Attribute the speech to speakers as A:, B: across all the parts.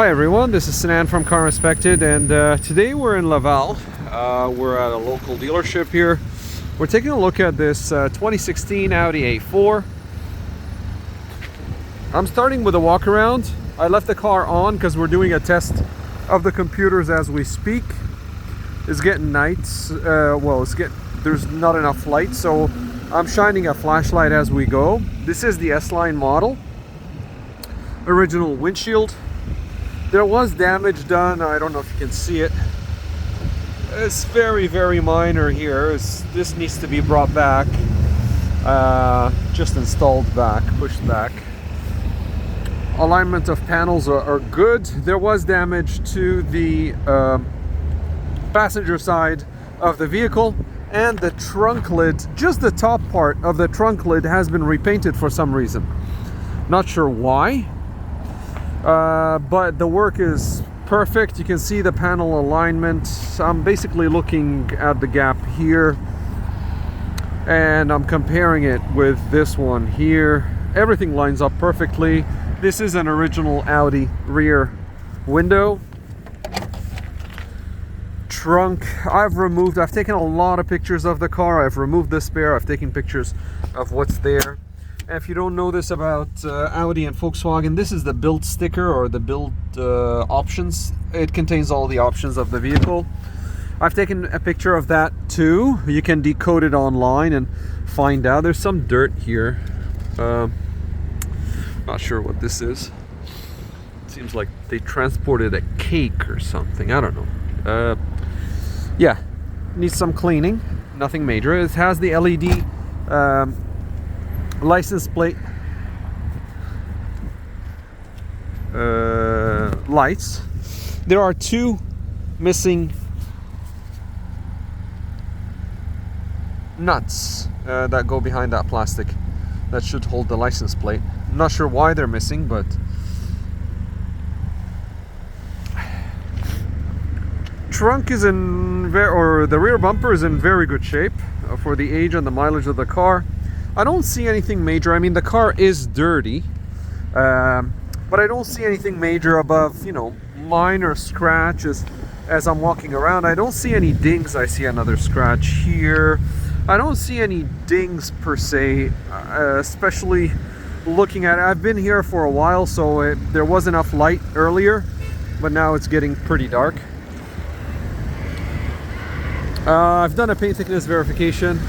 A: Hi everyone, this is Sinan from carinspected, and today we're in Laval. We're at a local dealership here. We're taking a look at this 2016 Audi A4. I'm starting with a walk around. I left the car on because we're doing a test of the computers as we speak. It's getting night. There's not enough light, so I'm shining a flashlight as we go. This is the S-Line model. Original windshield. There was damage done. I don't know if you can see it. It's very, very minor here. This needs to be brought back. Just installed back, pushed back. Alignment of panels are good. There was damage to the passenger side of the vehicle, and the trunk lid, just the top part of the trunk lid, has been repainted for some reason. Not sure why. But the work is perfect. You can see the panel alignment. I'm basically looking at the gap here and I'm comparing it with this one here. Everything lines up perfectly. This is an original Audi rear window. Trunk, I've taken a lot of pictures of the car. I've removed the spare. I've taken pictures of what's there. If you don't know this about Audi and Volkswagen, this is the build sticker or the build options. It contains all the options of the vehicle. I've taken a picture of that too. You can decode it online and find out. There's some dirt here. Not sure what this is. It seems like they transported a cake or something. I don't know. Yeah, needs some cleaning. Nothing major. It has the LED license plate lights. There are two missing nuts that go behind that plastic that should hold the license plate. I'm not sure why they're missing, but trunk is the rear bumper is in very good shape for the age and the mileage of the car. I don't see anything major. I mean, the car is dirty, but I don't see anything major above, minor scratches as I'm walking around. I don't see any dings. I see another scratch here. I don't see any dings per se, especially looking at it. I've been here for a while, so there was enough light earlier, but now it's getting pretty dark. I've done a paint thickness verification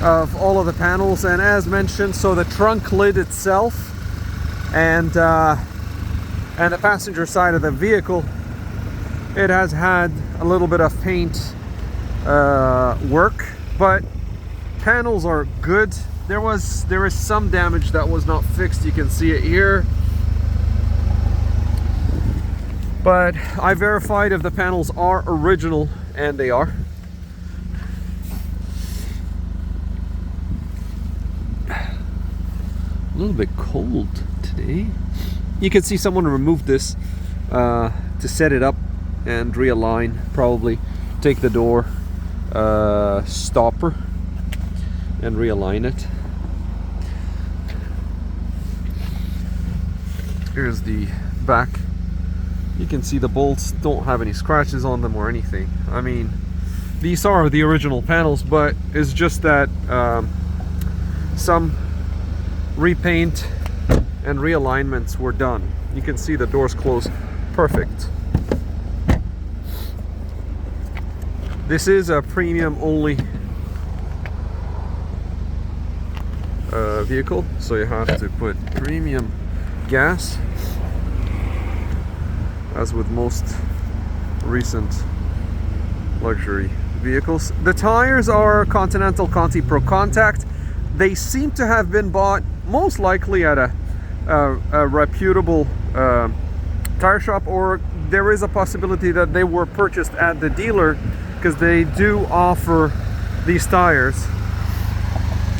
A: of all of the panels, and as mentioned, so the trunk lid itself and the passenger side of the vehicle, it has had a little bit of paint work, but panels are good. There is some damage that was not fixed. You can see it here, but I verified if the panels are original, and they are. A little bit cold today. You can see someone removed this to set it up and realign, probably take the door stopper and realign it. Here's the back. You can see the bolts don't have any scratches on them or anything. I mean, these are the original panels, but it's just that some repaint and realignments were done. You can see the doors close perfect. This is a premium only vehicle, so you have to put premium gas, as with most recent luxury vehicles. The tires are Continental Conti Pro Contact. They seem to have been bought most likely at a reputable tire shop, or there is a possibility that they were purchased at the dealer, because they do offer these tires.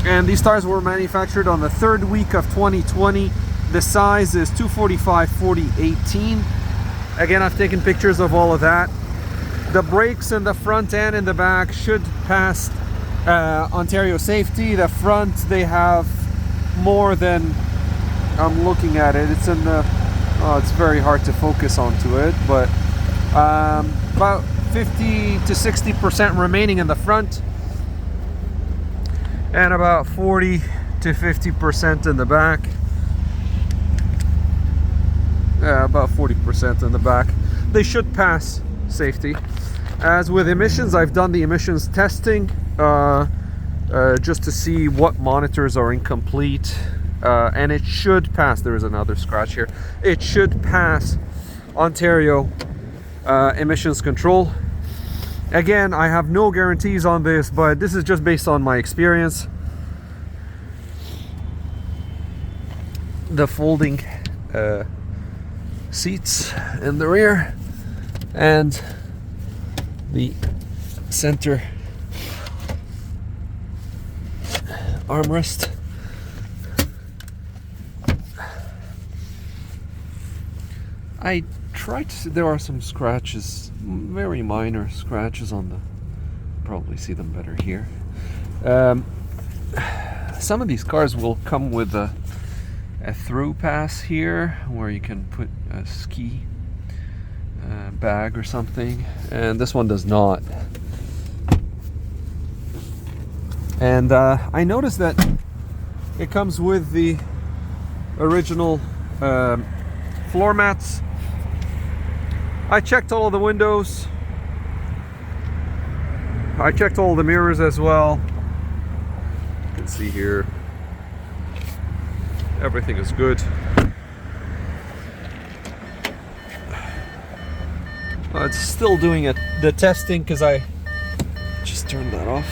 A: And these tires were manufactured on the third week of 2020. The size is 245/40/18. Again, I've taken pictures of all of that. The brakes in the front and in the back should pass Ontario safety. The front, they have more than, I'm looking at it, it's in the It's very hard to focus onto it, but about 50 to 60% remaining in the front, and about 40 to 50% in the back. Yeah, about 40% in the back. They should pass safety. As with emissions, I've done the emissions testing just to see what monitors are incomplete, and it should pass. There is another scratch here. It should pass Ontario emissions control. Again, I have no guarantees on this, but this is just based on my experience. The folding seats in the rear and the center armrest. I tried to see, there are some scratches, very minor scratches on the, probably see them better here. Some of these cars will come with a through pass here where you can put a ski bag or something, and this one does not. And I noticed that it comes with the original floor mats. I checked all of the windows. I checked all the mirrors as well. You can see here everything is good. It's still doing the testing because I just turned that off.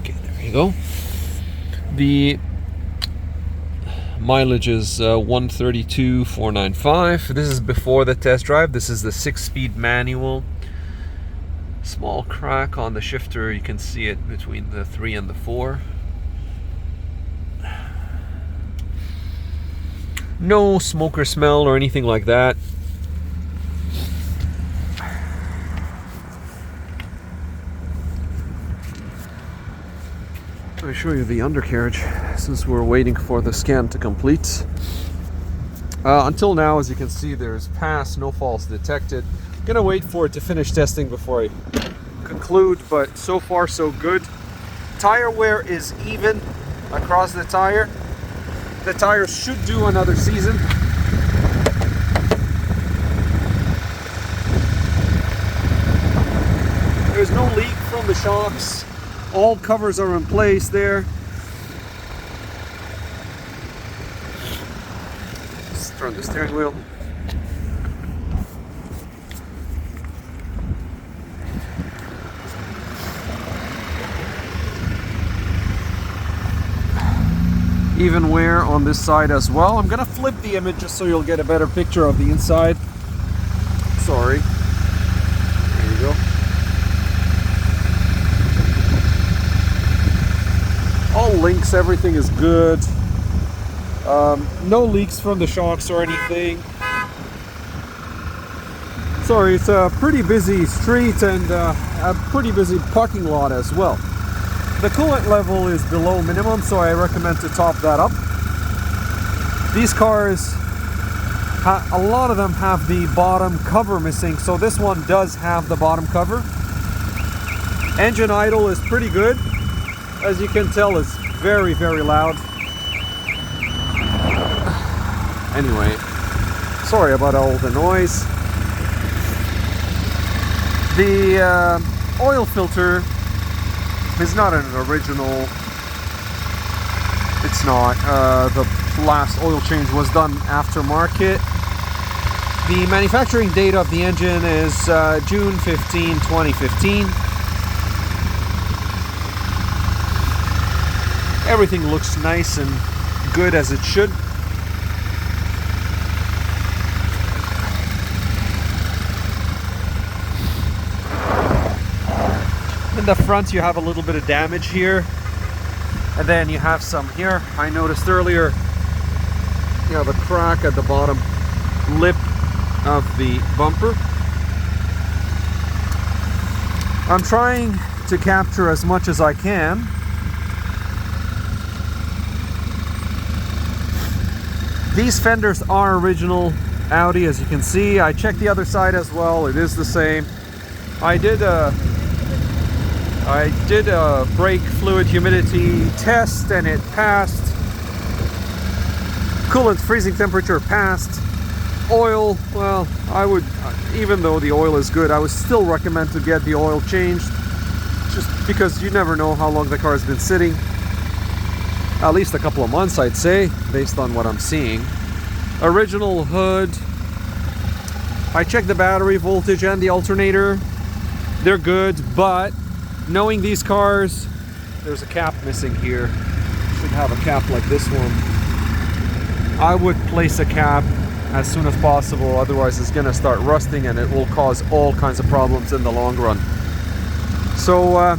A: Okay, there you go. The mileage is 132,495. This is before the test drive. This is the 6-speed manual. Small crack on the shifter, you can see it between the 3 and the 4. No smoker smell or anything like that. I'll show you the undercarriage since we're waiting for the scan to complete. Until now, as you can see, there's pass, no faults detected. Gonna wait for it to finish testing before I conclude, but so far so good. Tire wear is even across the tire. The tires should do another season. There's no leak from the shocks. All covers are in place there. Let's turn the steering wheel. Even wear on this side as well. I'm gonna flip the image just so you'll get a better picture of the inside. Sorry. There you go. All links, everything is good. No leaks from the shocks or anything. Sorry, it's a pretty busy street and a pretty busy parking lot as well. The coolant level is below minimum, so I recommend to top that up. These cars, a lot of them have the bottom cover missing, so this one does have the bottom cover. Engine idle is pretty good. As you can tell, it's very, very loud. Anyway, sorry about all the noise. The oil filter is not an original. It's not. The last oil change was done aftermarket. The manufacturing date of the engine is June 15, 2015. Everything looks nice and good as it should. In the front you have a little bit of damage here, and then you have some here. I noticed earlier you have a crack at the bottom lip of the bumper. I'm trying to capture as much as I can. These fenders are original Audi, as you can see. I checked the other side as well. It is the same. I did a brake fluid humidity test and it passed. Coolant freezing temperature passed. Oil, well, I would, even though the oil is good, I would still recommend to get the oil changed, just because you never know how long the car has been sitting. At least a couple of months, I'd say, based on what I'm seeing. Original hood. I checked the battery voltage and the alternator. They're good, but knowing these cars, there's a cap missing here. Should have a cap like this one. I would place a cap as soon as possible, otherwise it's gonna start rusting and it will cause all kinds of problems in the long run. So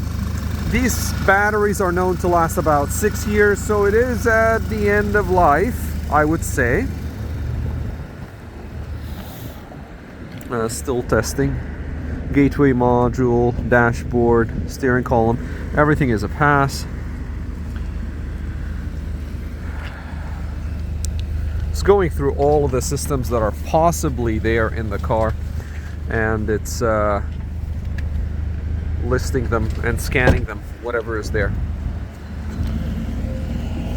A: these batteries are known to last about 6 years, so it is at the end of life, I would say. Still testing. Gateway module, dashboard, steering column, everything is a pass. It's going through all of the systems that are possibly there in the car, and it's listing them and scanning them, whatever is there.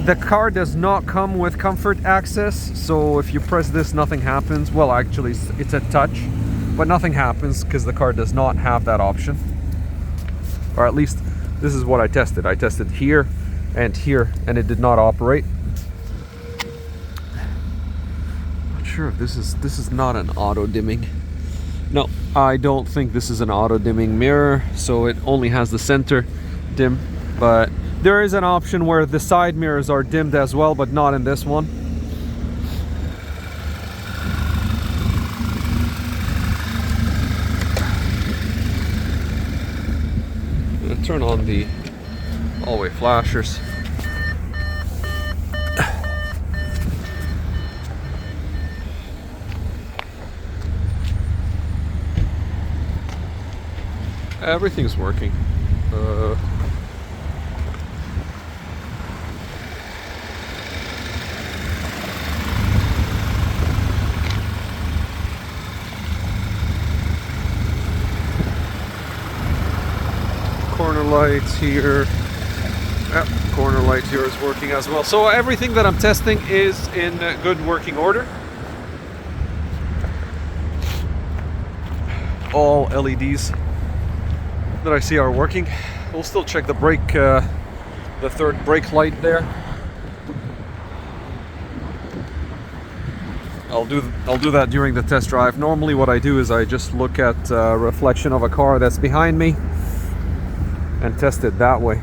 A: The car does not come with comfort access, so if you press this, nothing happens. Well, actually, it's a touch, but nothing happens because the car does not have that option. Or at least, this is what I tested. I tested here, and it did not operate. Not sure if this is not an auto dimming. No, I don't think this is an auto dimming mirror, so it only has the center dim, but there is an option where the side mirrors are dimmed as well, but not in this one. I'm gonna turn on the all-way flashers. Everything's working. Corner lights here. Yep, corner light here is working as well. So everything that I'm testing is in good working order. All LEDs that I see are working. We'll still check the brake, the third brake light there. I'll do that during the test drive. Normally what I do is I just look at a reflection of a car that's behind me and test it that way.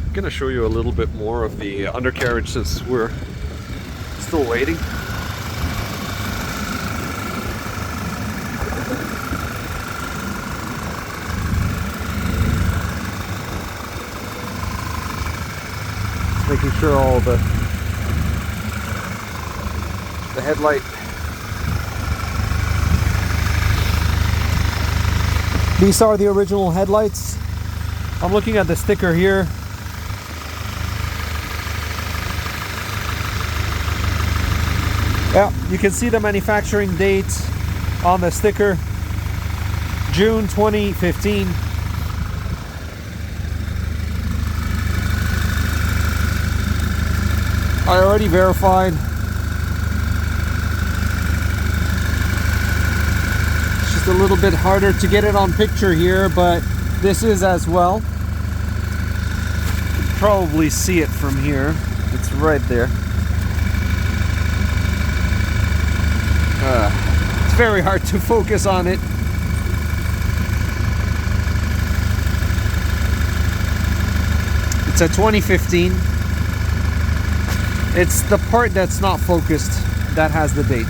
A: I'm gonna show you a little bit more of the undercarriage since we're still waiting. Just making sure all the headlight. These are the original headlights. I'm looking at the sticker here. Yeah, you can see the manufacturing date on the sticker, June 2015. I already verified. It's just a little bit harder to get it on picture here, but this is as well. You can probably see it from here. It's right there. It's very hard to focus on it. It's a 2015. It's the part that's not focused that has the date.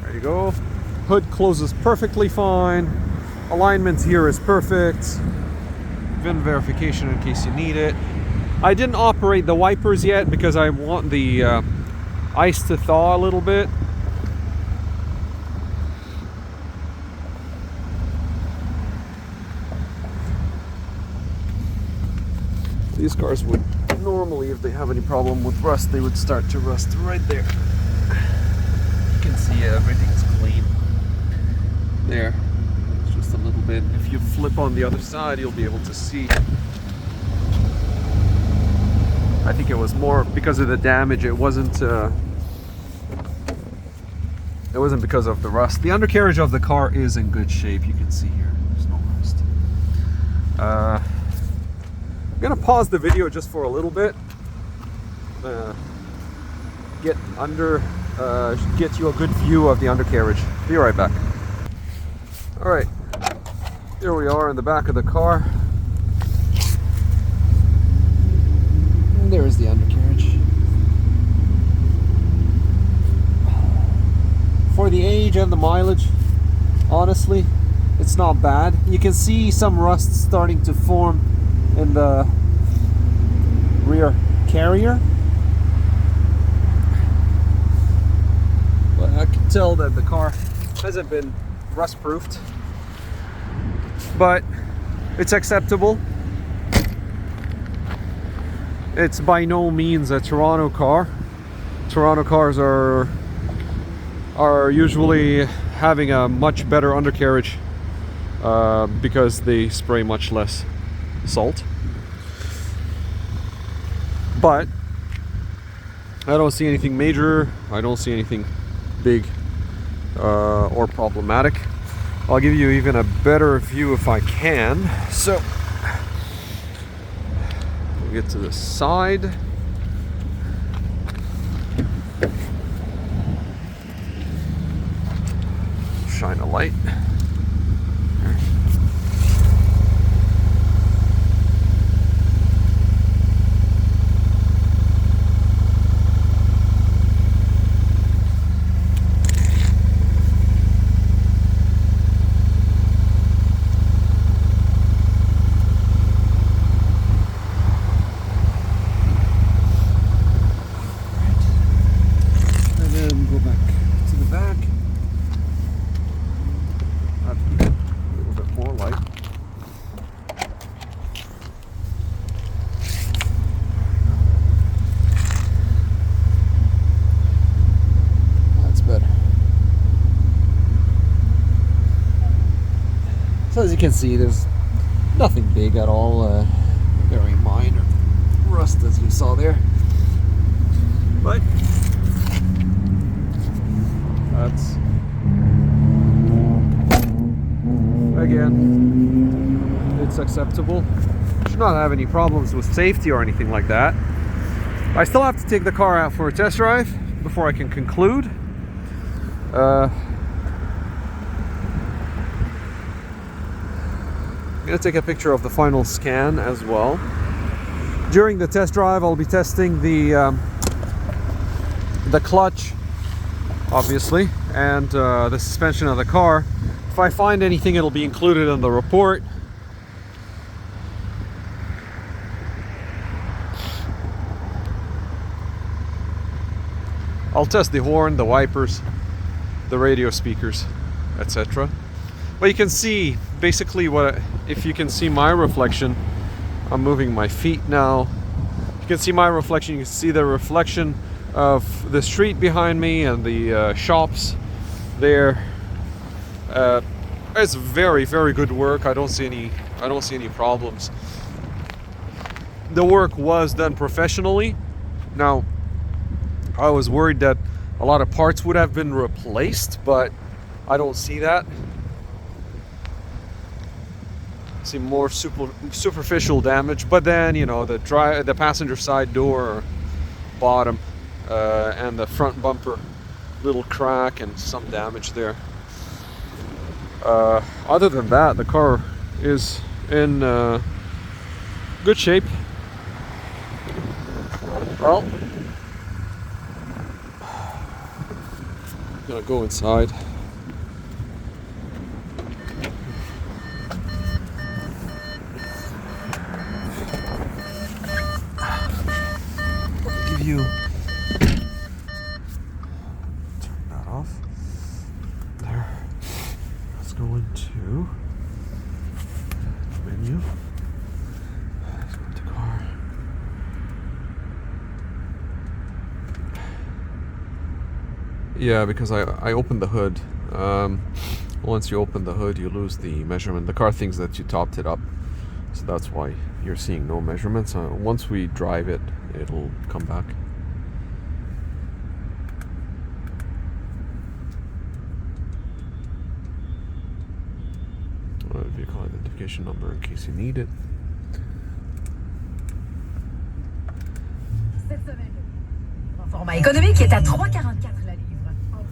A: There you go. Hood closes perfectly fine. Alignment here is perfect. VIN verification in case you need it. I didn't operate the wipers yet because I want the ice to thaw a little bit. These cars would normally, if they have any problem with rust, they would start to rust right there. You can see everything's clean there. It's just a little bit. If you flip on the other side, you'll be able to see. I think it was more because of the damage. It wasn't because of the rust. The undercarriage of the car is in good shape. You can see here. There's no rust. I'm gonna pause the video just for a little bit. Get you a good view of the undercarriage. Be right back. All right, here we are in the back of the car. And there's the undercarriage. For the age and the mileage, honestly, it's not bad. You can see some rust starting to form in the rear carrier. But I can tell that the car hasn't been rust proofed, but it's acceptable. It's by no means a Toronto car. Toronto cars are usually having a much better undercarriage because they spray much less salt. But I don't see anything major. I don't see anything big or problematic. I'll give you even a better view if I can. So we'll get to the side. Shine a light. So as you can see, there's nothing big at all, very minor rust as you saw there. But that's, again, it's acceptable. Should not have any problems with safety or anything like that. I still have to take the car out for a test drive before I can conclude. I'm going to take a picture of the final scan as well. During the test drive, I'll be testing the clutch, obviously, and the suspension of the car. If I find anything, it'll be included in the report. I'll test the horn, the wipers, the radio speakers, etc. But you can see basically if you can see my reflection. I'm moving my feet now. You can see my reflection. You can see the reflection of the street behind me and the shops there. It's very, very good work. I don't see any problems. The work was done professionally. Now, I was worried that a lot of parts would have been replaced, but I don't see that. See more superficial damage, but then, you know, the passenger side door bottom and the front bumper, little crack and some damage there. Other than that, the car is in good shape. Well, I'm gonna go inside. go into menu. Let's go into car. Yeah, because I opened the hood. Once you open the hood, you lose the measurement. The car thinks that you topped it up, so that's why you're seeing no measurements. Once we drive it, it'll come back. Vehicle identification number in case you need it.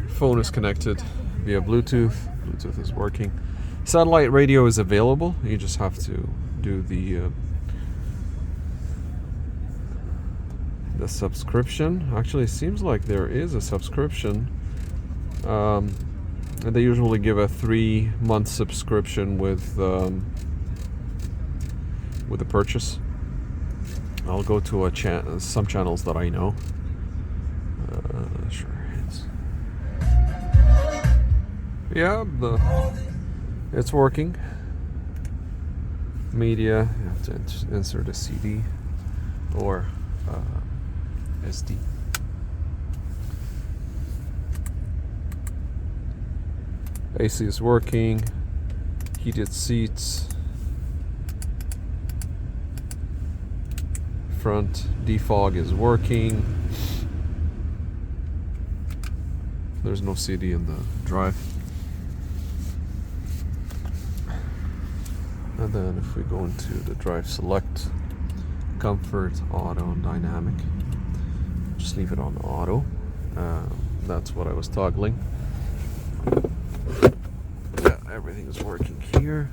A: Phone is connected via Bluetooth. Bluetooth is working. Satellite radio is available. You just have to do the subscription. Actually, it seems like there is a subscription. They usually give a 3-month subscription with the purchase. I'll go to some channels that I know. Sure. Yeah, it's working. Media, you have to insert a CD or SD. AC is working. Heated seats. Front defog is working. There's no CD in the drive. And then if we go into the drive select, comfort, auto, and dynamic, just leave it on auto. That's what I was toggling. Yeah, everything's working here.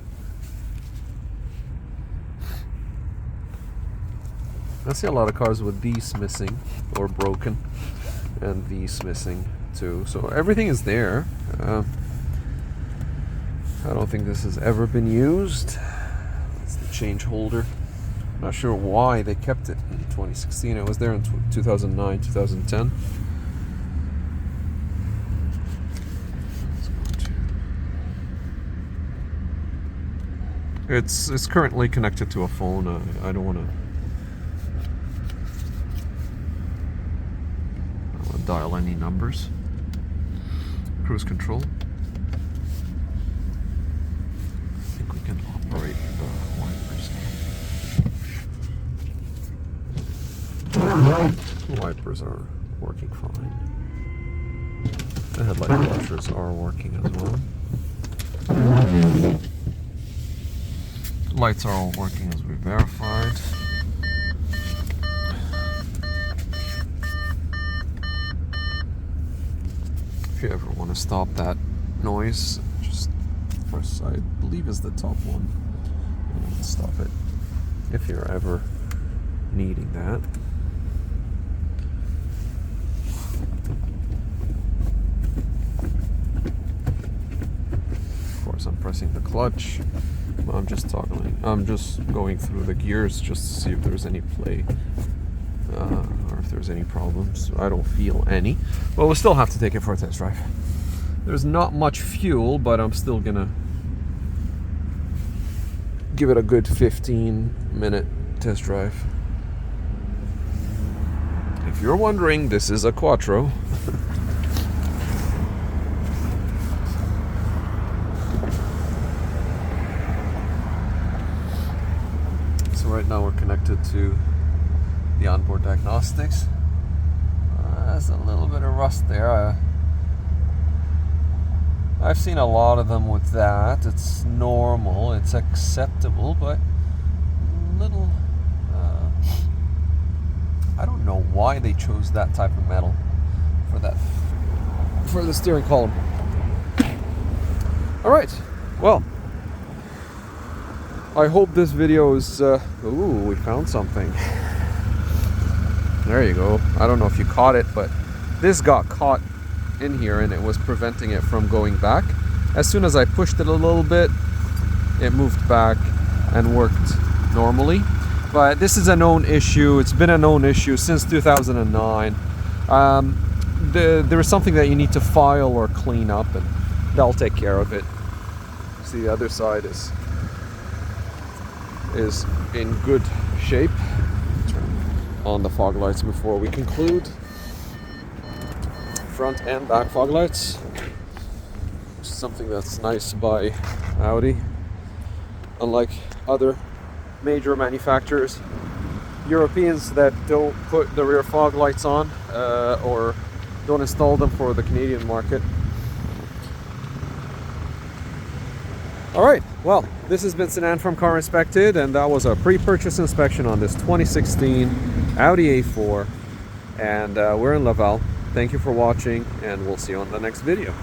A: I see a lot of cars with these missing or broken, and these missing too. So everything is there. I don't think this has ever been used. It's the change holder. Not sure why they kept it in 2016. It was there in 2009, 2010. It's currently connected to a phone. I don't want to dial any numbers. Cruise control. I think we can operate the wipers. The wipers are working fine. The headlight washers are working as well. Lights are all working as we verified. If you ever want to stop that noise, just press, I believe is the top one, and you can stop it if you're ever needing that. Of course, I'm pressing the clutch. I'm just toggling. I'm just going through the gears just to see if there's any play or if there's any problems. I don't feel any, but we'll still have to take it for a test drive. There's not much fuel, but I'm still gonna give it a good 15-minute test drive. If you're wondering, this is a Quattro. Right now we're connected to the onboard diagnostics. There's a little bit of rust there. I've seen a lot of them with that. It's normal, it's acceptable, but little I don't know why they chose that type of metal for the steering column. All right, well, I hope this video is, ooh, we found something. There you go. I don't know if you caught it, but this got caught in here and it was preventing it from going back. As soon as I pushed it a little bit, it moved back and worked normally. But this is a known issue. It's been a known issue since 2009. There is something that you need to file or clean up, and they'll take care of it. see the other side is in good shape. Turn on the fog lights before we conclude. Front and back fog lights, which is something that's nice by Audi. Unlike other major manufacturers, Europeans that don't put the rear fog lights on or don't install them for the Canadian market. Alright, well, this has been Sinan from Car Inspected, and that was a pre-purchase inspection on this 2016 Audi A4, and we're in Laval. Thank you for watching, and we'll see you on the next video.